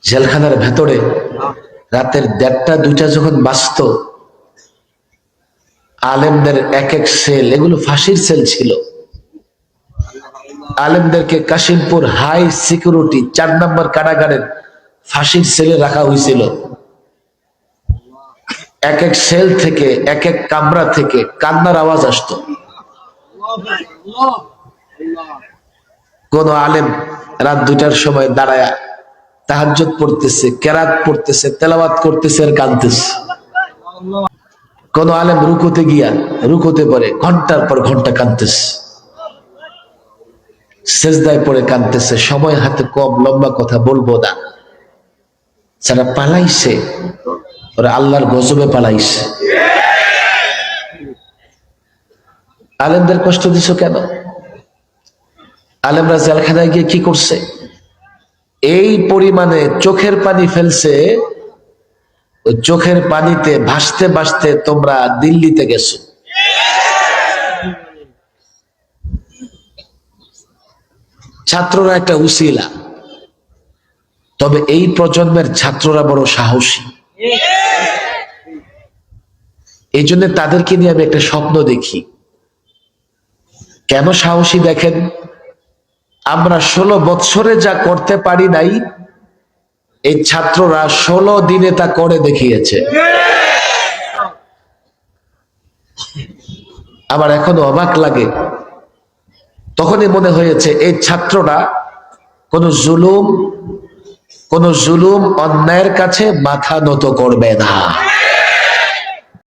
জেলখানার ভেতরে রাতের 1:30-2টা যখন বাজত, আলেমদের এক এক সেল, এগুলো ফাঁসির সেল ছিল। আলেমদেরকে কাশিমপুর হাই সিকিউরিটি 4 নম্বর কারাগারের ফাঁসির সেলে রাখা হয়েছিল। এক এক সেল থেকে, এক এক কামরা থেকে কান্নার আওয়াজ আসতো। কোন আলেম রাত 2টার সময় দাঁড়ায় তাহাজ্জুদ পড়তেছে, কেরাত পড়তেছে, তেলাওয়াত করতেছে আর কাঁদতেছে। কোন আলেম রুকুতে গিয়া রুকুতে পড়ে ঘন্টার পর ঘন্টা কাঁদতেছে, সেজদায় পড়ে কাঁদতেছে। সময় হাতে কম, লম্বা কথা বলবো না। যারা পালাইছে ওরা আল্লাহর গজবে পালাইছে। আলেমদের কষ্ট দিছো কেন? আলেমরা জেলখানায় গিয়ে কি করছে? এই পরিমাণে চোখের পানি ফেলছে, ওই চোখের পানিতে ভাসতে ভাসতে তোমরা দিল্লিতে গেছো। ছাত্ররা একটা উসিলা, তবে এই প্রজন্মের ছাত্ররা বড় সাহসী। এই জন্য তাদেরকে নিয়ে আমি একটা স্বপ্ন দেখি। কেন সাহসী দেখেন? আমরা 16 বৎসরে যা করতে পারি নাই, এই ছাত্ররা 16 দিনে তা করে দেখিয়েছে। আমার এখনো অবাক লাগে। তখনই মনে হয়েছে এই ছাত্ররা কোন জুলুম অন্যায়ের কাছে মাথা নত করবে না।